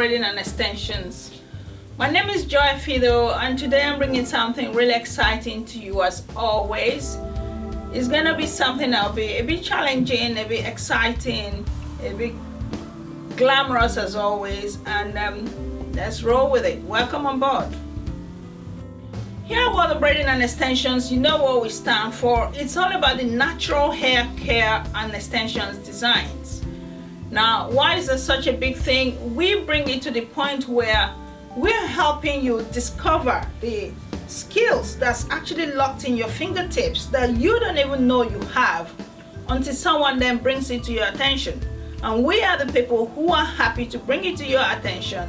Braiding and Extensions. My name is Joy Fido, and today I'm bringing something really exciting to you as always. It's gonna be something that'll be a bit challenging, a bit exciting, a bit glamorous as always, and let's roll with it. Welcome on board. Here at World of Braiding and Extensions, you know what we stand for. It's all about the natural hair care and extensions designs. Now, why is this such a big thing? We bring it to the point where we're helping you discover the skills that's actually locked in your fingertips that you don't even know you have until someone then brings it to your attention. And we are the people who are happy to bring it to your attention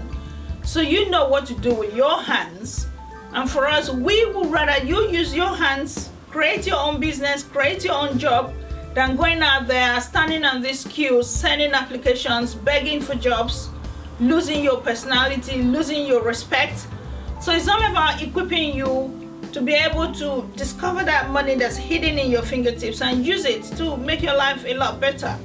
so you know what to do with your hands. And for us, we would rather you use your hands, create your own business, create your own job, than going out there, standing on these queues, sending applications, begging for jobs, losing your personality, losing your respect. So it's all about equipping you to be able to discover that money that's hidden in your fingertips and use it to make your life a lot better.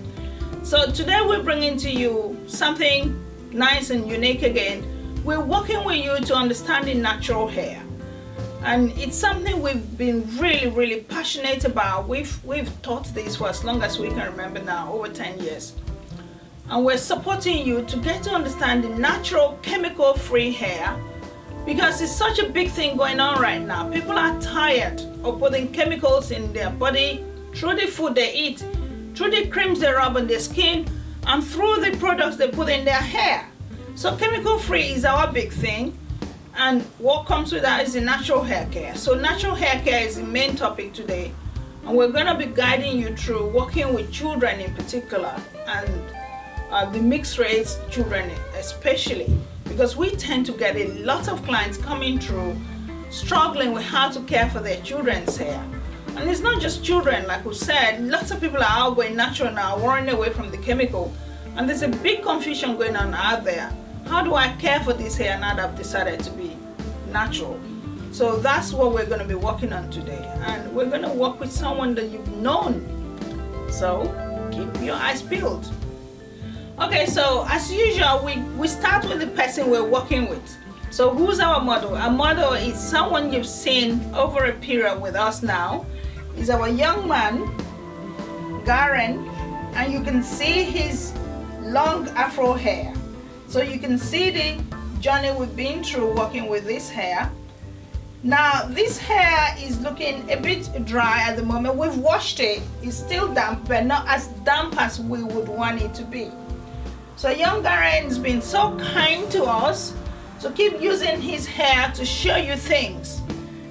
So today we're bringing to you something nice and unique again. We're working with you to understanding natural hair, and it's something we've been really passionate about. We've taught this for as long as we can remember now, over 10 years, and we're supporting you to get to understand the natural chemical-free hair, because it's such a big thing going on right now. People are tired of putting chemicals in their body through the food they eat, through the creams they rub on their skin, and through the products they put in their hair. So chemical free is our big thing, and what comes with that is the natural hair care. So natural hair care is the main topic today, and we're going to be guiding you through working with children in particular, and the mixed race children especially, because we tend to get a lot of clients coming through struggling with how to care for their children's hair. And it's not just children, like we said, lots of people are out going natural now, running away from the chemical. And there's a big confusion going on out there. How do I care for this hair now that I've decided to be natural? So that's what we're going to be working on today. And we're going to work with someone that you've known. So keep your eyes peeled. Okay, so as usual, we start with the person we're working with. So who's our model? Our model is someone you've seen over a period with us now. He's our young man, Garen, and you can see his long Afro hair. So you can see the journey we've been through working with this hair. Now this hair is looking a bit dry at the moment. We've washed it. It's still damp, but not as damp as we would want it to be. So young Garen's been so kind to us to keep using his hair to show you things.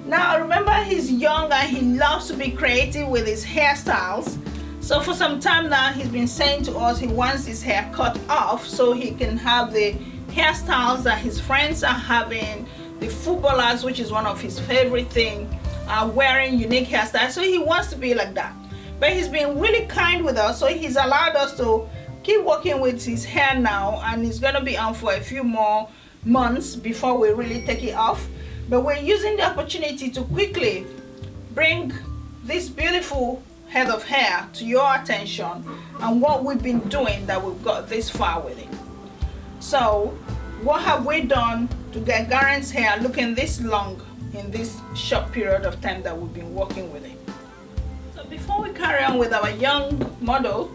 Now remember, he's young and he loves to be creative with his hairstyles. So for some time now, he's been saying to us he wants his hair cut off so he can have the hairstyles that his friends are having. The footballers, which is one of his favorite things, are wearing unique hairstyles. So he wants to be like that. But he's been really kind with us, so he's allowed us to keep working with his hair now, and it's going to be on for a few more months before we really take it off. But we're using the opportunity to quickly bring this beautiful head of hair to your attention and what we've been doing that we've got this far with it. So what have we done to get Garen's hair looking this long in this short period of time that we've been working with it? So before we carry on with our young model,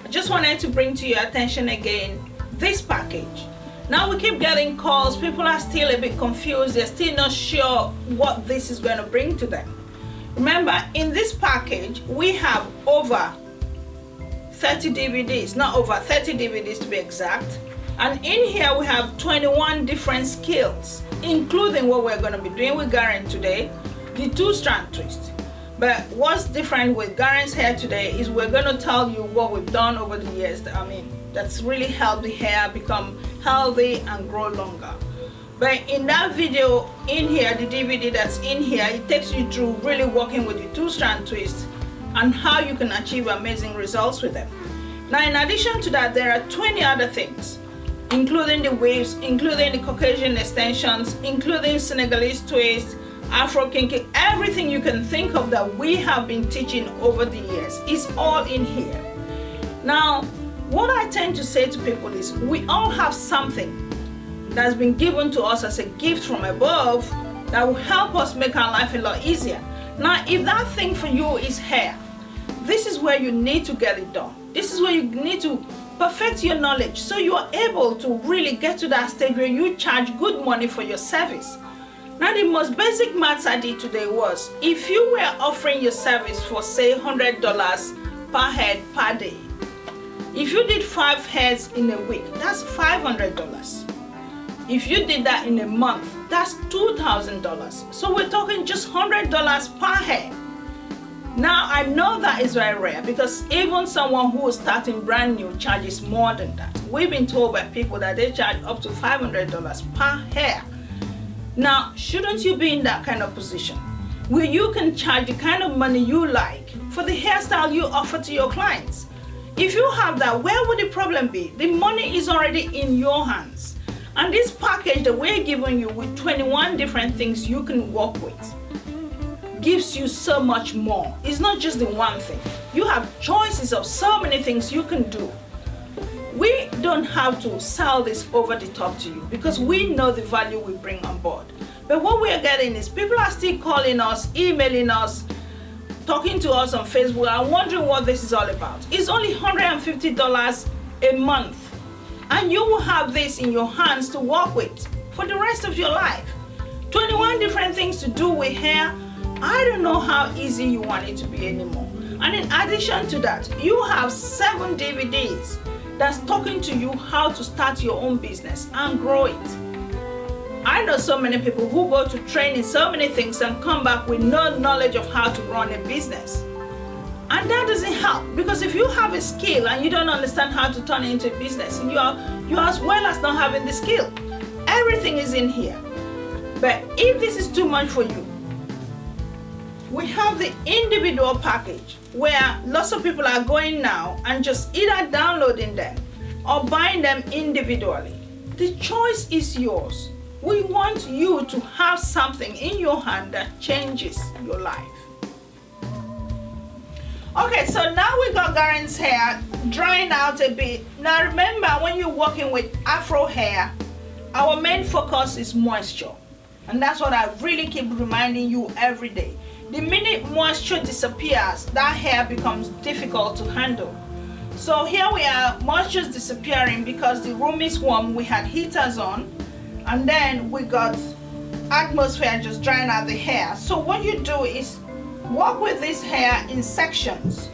I just wanted to bring to your attention again this package. Now we keep getting calls, people are still a bit confused, they're still not sure what this is going to bring to them. Remember, in this package we have over 30 DVDs, not over 30 DVDs to be exact, and in here we have 21 different skills, including what we're going to be doing with Garen today, the two-strand twist. But what's different with Garen's hair today is we're going to tell you what we've done over the years, that's really helped the hair become healthy and grow longer. But in that video in here, the DVD that's in here, it takes you through really working with the two-strand twist and how you can achieve amazing results with them. Now in addition to that, there are 20 other things, including the waves, including the Caucasian extensions, including Senegalese twist, Afro kinky, everything you can think of that we have been teaching over the years is all in here. Now what I tend to say to people is we all have something that's been given to us as a gift from above that will help us make our life a lot easier. Now, if that thing for you is hair, this is where you need to get it done. This is where you need to perfect your knowledge so you are able to really get to that stage where you charge good money for your service. Now, the most basic maths I did today was, if you were offering your service for say $100 per head per day, if you did 5 heads in a week, that's $500. If you did that in a month, that's $2,000. So we're talking just $100 per head. Now, I know that is very rare because even someone who is starting brand new charges more than that. We've been told by people that they charge up to $500 per hair. Now, shouldn't you be in that kind of position where you can charge the kind of money you like for the hairstyle you offer to your clients? If you have that, where would the problem be? The money is already in your hands. And this package that we're giving you with 21 different things you can work with gives you so much more. It's not just the one thing. You have choices of so many things you can do. We don't have to sell this over the top to you because we know the value we bring on board. But what we are getting is people are still calling us, emailing us, talking to us on Facebook and wondering what this is all about. It's only $150 a month, and you will have this in your hands to work with for the rest of your life. 21 different things to do with hair. I don't know how easy you want it to be anymore. And in addition to that, you have 7 DVDs that's talking to you how to start your own business and grow it. I know so many people who go to train in so many things and come back with no knowledge of how to run a business. And that doesn't help, because if you have a skill and you don't understand how to turn it into a business, you are as well as not having the skill. Everything is in here. But if this is too much for you, we have the individual package where lots of people are going now and just either downloading them or buying them individually. The choice is yours. We want you to have something in your hand that changes your life. Okay, so now we got Garen's hair drying out a bit. Now remember, when you're working with Afro hair, our main focus is moisture. And that's what I really keep reminding you every day. The minute moisture disappears, that hair becomes difficult to handle. So here we are, moisture is disappearing because the room is warm, we had heaters on, and then we got atmosphere just drying out the hair. So what you do is work with this hair in sections.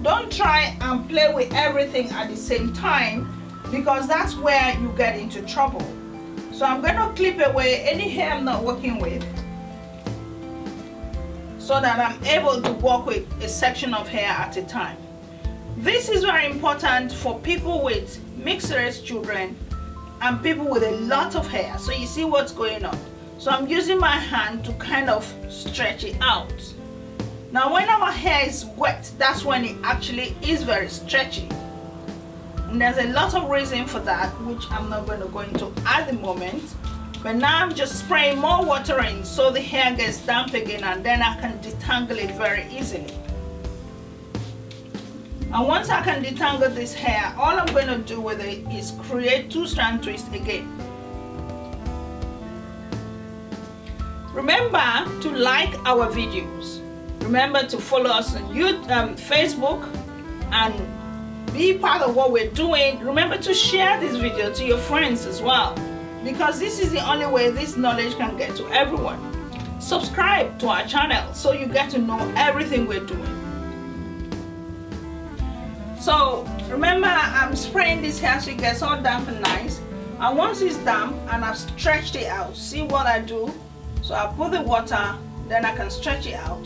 Don't try and play with everything at the same time, because that's where you get into trouble. So I'm going to clip away any hair I'm not working with, so that I'm able to work with a section of hair at a time. This is very important for people with mixed race children and people with a lot of hair. So you see what's going on. So I'm using my hand to kind of stretch it out. Now when our hair is wet, that's when it actually is very stretchy. And there's a lot of reason for that, which I'm not going to go into at the moment. But now I'm just spraying more water in so the hair gets damp again, and then I can detangle it very easily. And once I can detangle this hair, all I'm going to do with it is create 2-strand twist again. Remember to like our videos. Remember to follow us on YouTube, Facebook, and be part of what we're doing. Remember to share this video to your friends as well, because this is the only way this knowledge can get to everyone. Subscribe to our channel so you get to know everything we're doing. So remember, I'm spraying this hair so it gets all damp and nice. And once it's damp and I've stretched it out, see what I do? So I put the water, then I can stretch it out.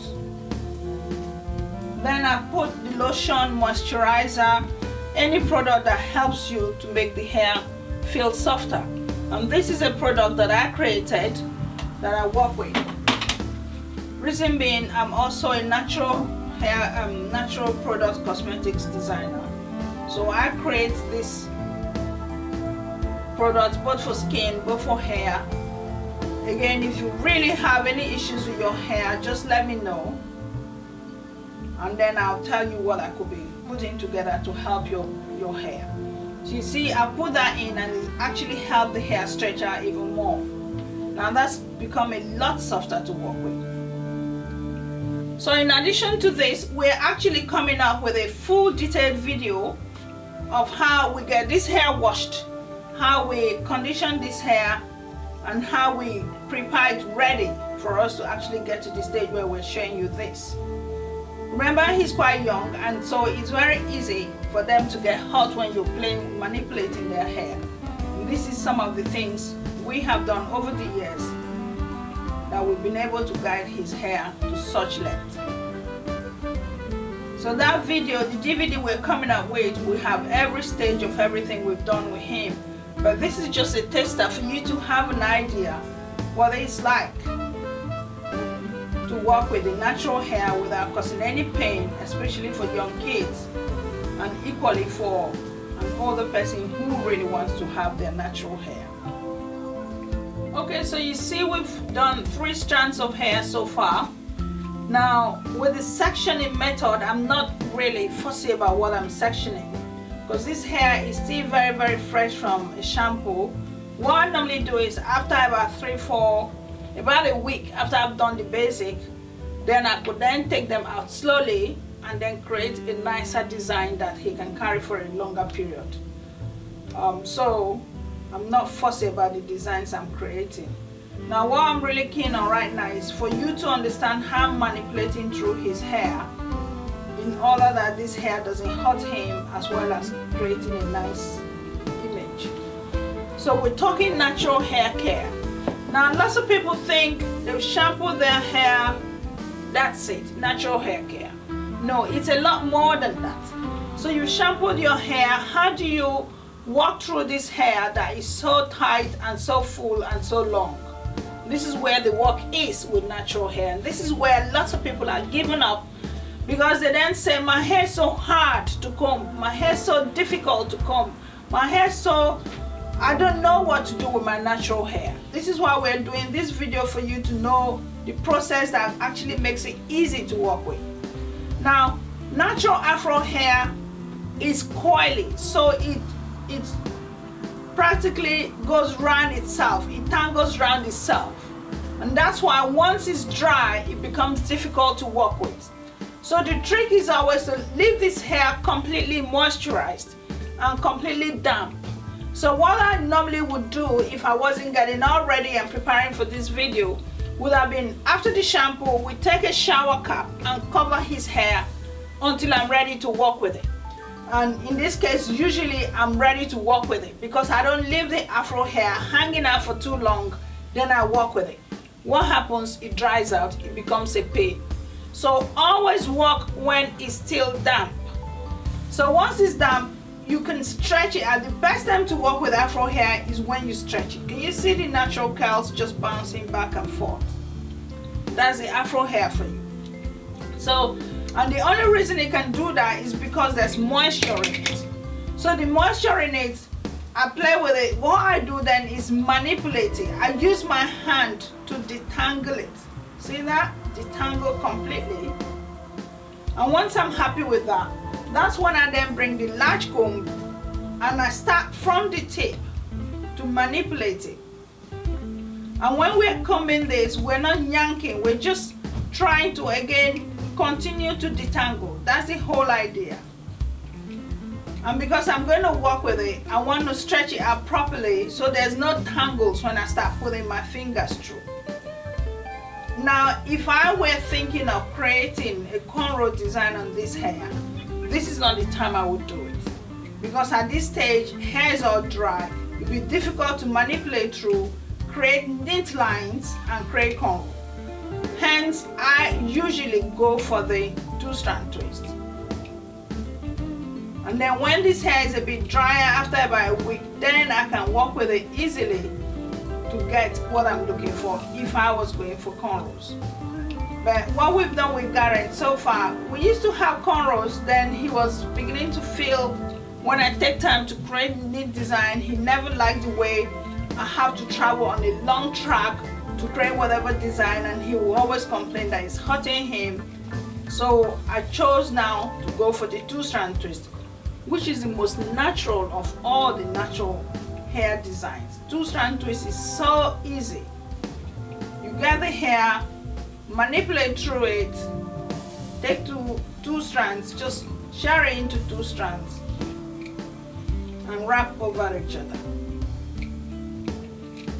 Then I put the lotion, moisturizer, any product that helps you to make the hair feel softer. And this is a product that I created that I work with. Reason being, I'm also a natural hair, natural product cosmetics designer. So I create this products both for skin, both for hair. Again, if you really have any issues with your hair, just let me know, and then I'll tell you what I could be putting together to help your hair. So you see, I put that in and it actually helped the hair stretch out even more. Now that's become a lot softer to work with. So in addition to this, we're actually coming up with a full detailed video of how we get this hair washed, how we condition this hair, and how we prepare it ready for us to actually get to the stage where we're showing you this. Remember, he's quite young, and so it's very easy for them to get hot when you're manipulating their hair. And this is some of the things we have done over the years that we've been able to guide his hair to such length. So that video, the DVD we're coming up with, we have every stage of everything we've done with him. But this is just a taster for you to have an idea what it's like to work with the natural hair without causing any pain, especially for young kids, and equally for an older person who really wants to have their natural hair. Okay, so you see we've done 3 strands of hair so far. Now with the sectioning method, I'm not really fussy about what I'm sectioning because this hair is still very, very fresh from a shampoo. What I normally do is after about about a week after I've done the basic, then I could then take them out slowly and then create a nicer design that he can carry for a longer period. So I'm not fussy about the designs I'm creating. Now what I'm really keen on right now is for you to understand how I'm manipulating through his hair in order that this hair doesn't hurt him, as well as creating a nice image. So we're talking natural hair care. Now lots of people think they've shampooed their hair, that's it, natural hair care. No, it's a lot more than that. So you shampooed your hair, how do you walk through this hair that is so tight and so full and so long? This is where the work is with natural hair, and this is where lots of people are giving up because they then say, my hair is so hard to comb, my hair is so difficult to comb, my hair is so, I don't know what to do with my natural hair. This is why we're doing this video, for you to know the process that actually makes it easy to work with. Now, natural Afro hair is coily, so it practically goes round itself, it tangles round itself, and that's why once it's dry it becomes difficult to work with. So the trick is always to leave this hair completely moisturized and completely damp. So what I normally would do if I wasn't getting all ready and preparing for this video would have been, after the shampoo, we take a shower cap and cover his hair until I'm ready to work with it. And in this case, usually I'm ready to work with it because I don't leave the Afro hair hanging out for too long, then I work with it. What happens? It dries out, it becomes a pain. So always work when it's still damp. So once it's damp, you can stretch it. And the best time to work with Afro hair is when you stretch it. Can you see the natural curls just bouncing back and forth? That's the Afro hair for you. So, and the only reason it can do that is because there's moisture in it. So the moisture in it, I play with it. What I do then is manipulate it. I use my hand to detangle it. See that? Detangle completely. And once I'm happy with that, that's when I then bring the large comb and I start from the tip to manipulate it. And when we're combing this, we're not yanking, we're just trying to again continue to detangle. That's the whole idea. And because I'm going to work with it, I want to stretch it out properly so there's no tangles when I start putting my fingers through. Now, if I were thinking of creating a cornrow design on this hair, this is not the time I would do it. Because at this stage, hair is all dry. It would be difficult to manipulate through, create neat lines, and create cornrow. Hence, I usually go for the 2-strand twist. And then when this hair is a bit drier after about a week, then I can work with it easily to get what I'm looking for if I was going for cornrows. But what we've done with Garen so far, we used to have cornrows, then he was beginning to feel when I take time to create neat design, he never liked the way I have to travel on a long track to create whatever design, and he will always complain that it's hurting him. So I chose now to go for the 2-strand twist. which is the most natural of all the natural hair designs. Two-strand twist is so easy. You get the hair, manipulate through it, take two strands, just share it into two strands and wrap over each other.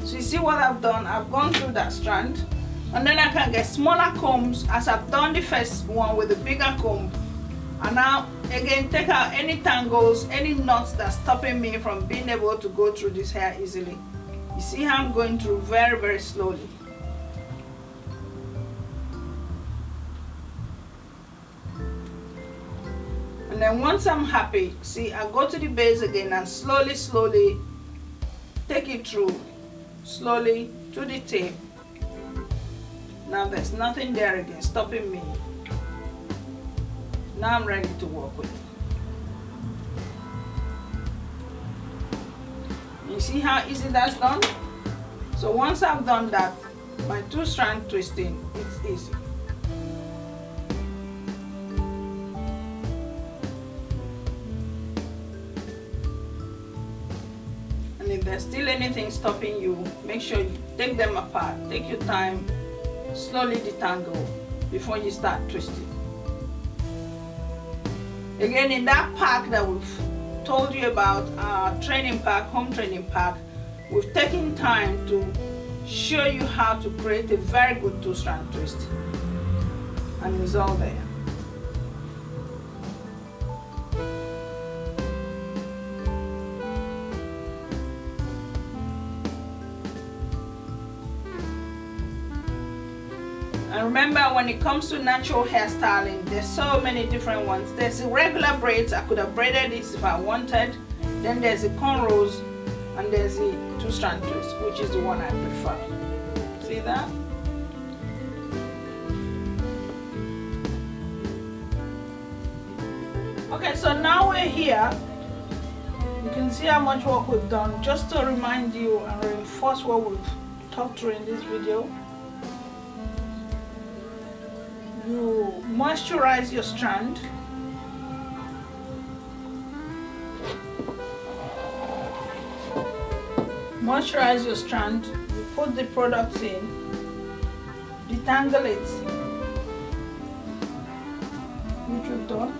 So you see what I've done? I've gone through that strand, and then I can get smaller combs as I've done the first one with the bigger comb. And now again, take out any tangles, any knots that's stopping me from being able to go through this hair easily. You see how I'm going through very, very slowly. And then once I'm happy, see, I go to the base again and slowly take it through, slowly to the tip. Now there's nothing there again stopping me. Now I'm ready to work with it. You see how easy that's done? So once I've done that, my two-strand twisting, it's easy. And if there's still anything stopping you, make sure you take them apart. Take your time, slowly detangle before you start twisting. Again, in that pack that we've told you about, our training pack, home training pack, we've taken time to show you how to create a very good two-strand twist. And it's all there. And remember, when it comes to natural hairstyling, there's so many different ones. There's the regular braids. I could have braided this if I wanted. Then there's the cornrows, and there's the two-strand twist, which is the one I prefer. See that? Okay, so now we're here. You can see how much work we've done. Just to remind you and reinforce what we've talked through in this video. You moisturize your strand. Moisturize your strand. You put the products in. Detangle it, which we've done.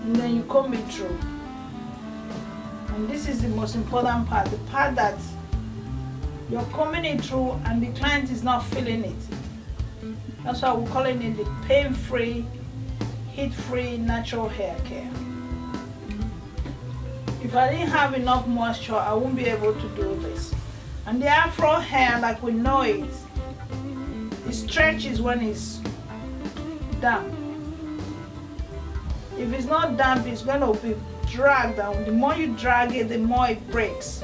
And then you comb it through. And this is the most important part, the part that you're combing it through and the client is not feeling it. That's why we're calling it the pain-free, heat-free natural hair care. If I didn't have enough moisture, I wouldn't be able to do this. And the Afro hair, like we know it stretches when it's damp. If it's not damp, it's going to be dragged down. The more you drag it, the more it breaks.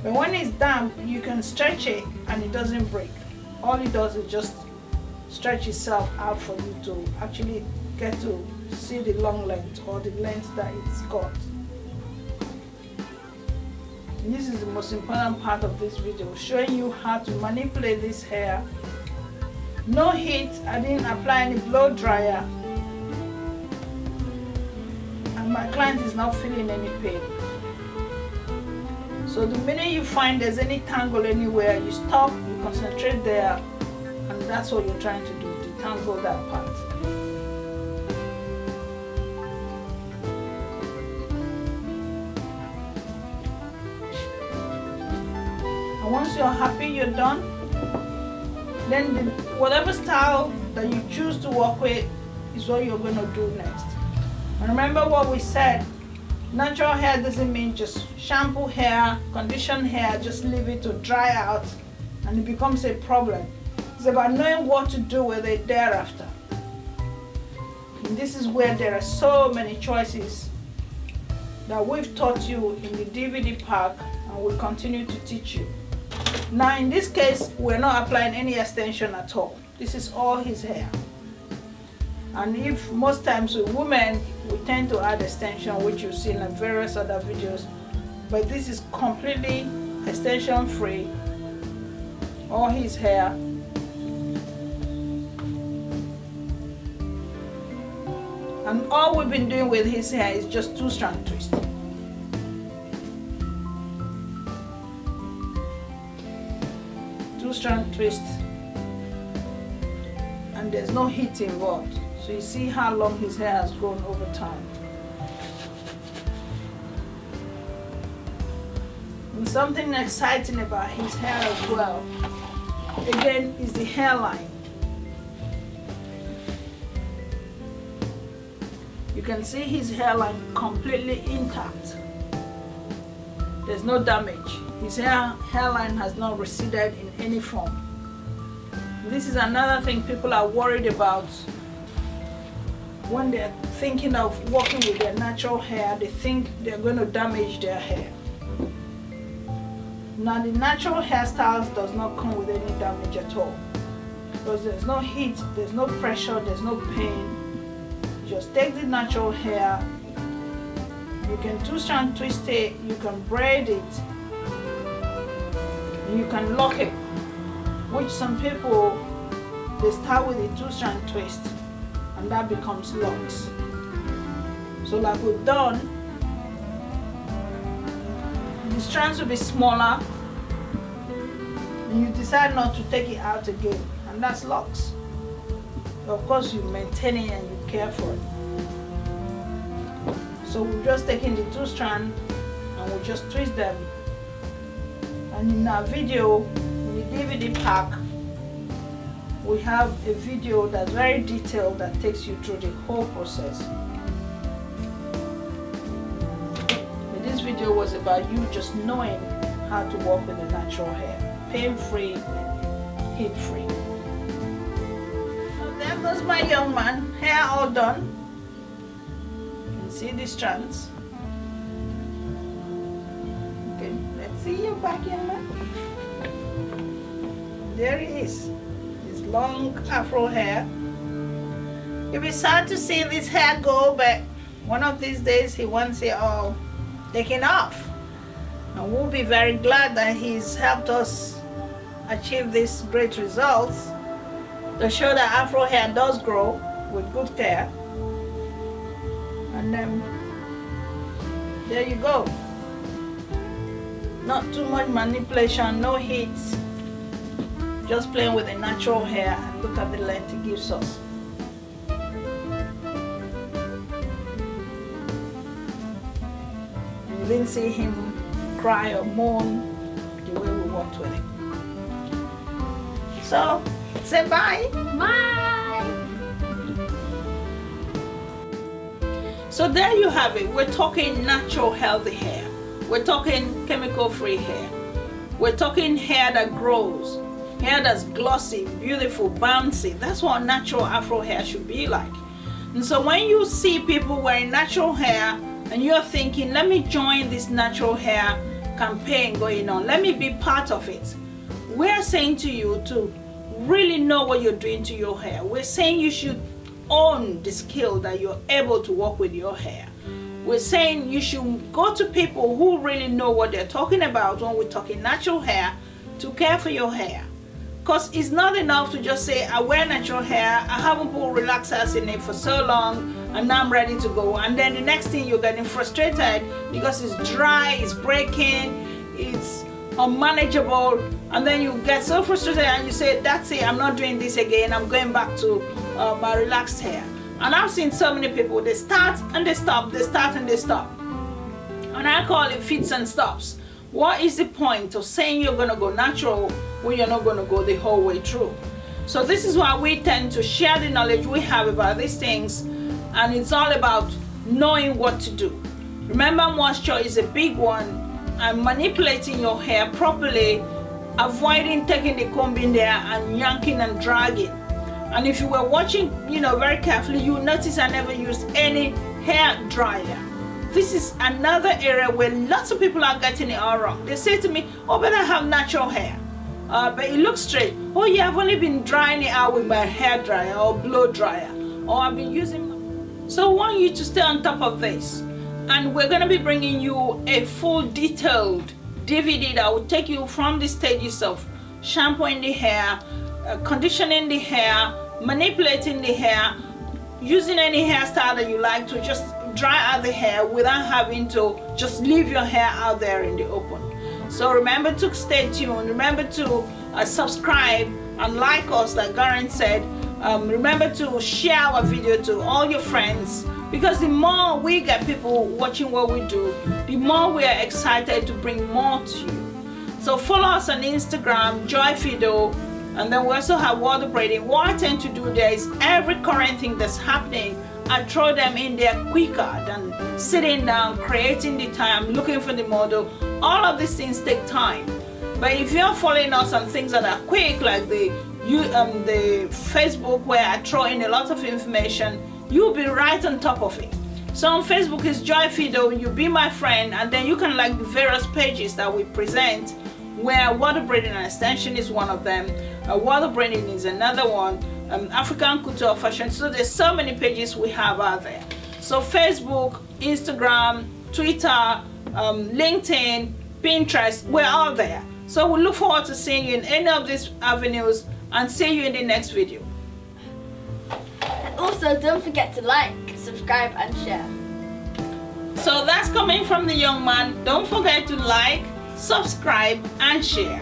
But when it's damp, you can stretch it and it doesn't break. All it does is just stretch itself out for you to actually get to see the long length or the length that it's got. And this is the most important part of this video, showing you how to manipulate this hair. No heat, I didn't apply any blow dryer. And my client is not feeling any pain. So the minute you find there's any tangle anywhere, you stop, you concentrate there, and that's what you're trying to do, detangle that part. And once you're happy you're done, then whatever style that you choose to work with is what you're going to do next. And remember what we said, natural hair doesn't mean just shampoo hair, condition hair, just leave it to dry out and it becomes a problem. It's about knowing what to do with it thereafter. And this is where there are so many choices that we've taught you in the DVD pack and will continue to teach you. Now in this case, we're not applying any extension at all. This is all his hair. And if most times with women, we tend to add extension, which you've seen in various other videos, but this is completely extension free. All his hair. And all we've been doing with his hair is just 2-strand twist. Two-strand twist, and there's no heat involved. So you see how long his hair has grown over time. And something exciting about his hair as well, again, is the hairline. You can see his hairline completely intact. There's no damage. His hairline has not receded in any form. This is another thing people are worried about when they're thinking of working with their natural hair. They think they're going to damage their hair. Now, the natural hairstyles does not come with any damage at all, because there's no heat, there's no pressure, there's no pain. Just take the natural hair, you can 2-strand twist it, you can braid it, you can lock it, which some people, they start with a 2-strand twist and that becomes locks. So like we've done, the strands will be smaller and you decide not to take it out again, and that's locks. Of course, you maintain it and you care for it. So we're just taking the 2-strand and we'll just twist them. And in our video, in the DVD pack, we have a video that's very detailed that takes you through the whole process. But this video was about you just knowing how to work with the natural hair, pain-free, heat-free. There goes my young man, hair all done. You can see the strands. Okay, let's see your back, young man. There he is, his long afro hair. You'll be sad to see this hair go, but one of these days he wants it all taken off. And we'll be very glad that he's helped us achieve these great results, to show that afro hair does grow with good care. And then there you go. Not too much manipulation, no heat, just playing with the natural hair, and look at the length it gives us. And you didn't see him cry or moan the way we worked with him. So say bye. Bye. So there you have it. We're talking natural healthy hair. We're talking chemical free hair. We're talking hair that grows, hair that's glossy, beautiful, bouncy. That's what natural afro hair should be like. And so when you see people wearing natural hair and you're thinking, let me join this natural hair campaign going on, let me be part of it, we're saying to you to really know what you're doing to your hair. We're saying you should own the skill that you're able to work with your hair. We're saying you should go to people who really know what they're talking about when we're talking natural hair to care for your hair. Because it's not enough to just say, I wear natural hair, I haven't put relaxers in it for so long, and now I'm ready to go. And then the next thing, you're getting frustrated because it's dry, it's breaking, it's unmanageable, and then you get so frustrated and you say, that's it, I'm not doing this again, I'm going back to my relaxed hair. And I've seen so many people, they start and they stop, they start and they stop. And I call it fits and stops. What is the point of saying you're going to go natural when you're not going to go the whole way through? So this is why we tend to share the knowledge we have about these things, and it's all about knowing what to do. Remember, moisture is a big one, and manipulating your hair properly, avoiding taking the comb in there and yanking and dragging. And if you were watching, very carefully, you notice I never used any hair dryer. This is another area where lots of people are getting it all wrong. They say to me, oh, but I have natural hair, but it looks straight. Oh yeah, I've only been drying it out with my hair dryer or blow dryer, or I've been using. So I want you to stay on top of this. And we're going to be bringing you a full detailed DVD that will take you from the stages of shampooing the hair, conditioning the hair, manipulating the hair, using any hairstyle that you like to just dry out the hair without having to just leave your hair out there in the open. So remember to stay tuned. Remember to subscribe and like us, like Garen said. Remember to share our video to all your friends, because the more we get people watching what we do, the more we are excited to bring more to you. So follow us on Instagram, Joy Fido, and then we also have World of Braiding. What I tend to do there is every current thing that's happening, I throw them in there quicker than sitting down, creating the time, looking for the model. All of these things take time. But if you're following us on things that are quick, like the Facebook, where I throw in a lot of information, you'll be right on top of it. So on Facebook is Joy Fido, you be my friend, and then you can like the various pages that we present, where World of Braiding and Extension is one of them, World of Braiding is another one, African Couture Fashion. So there's so many pages we have out there. So Facebook, Instagram, Twitter, LinkedIn, Pinterest, we're all there. So we look forward to seeing you in any of these avenues, and see you in the next video. And also don't forget to like, subscribe and share. So that's coming from the young man. Don't forget to like, subscribe and share.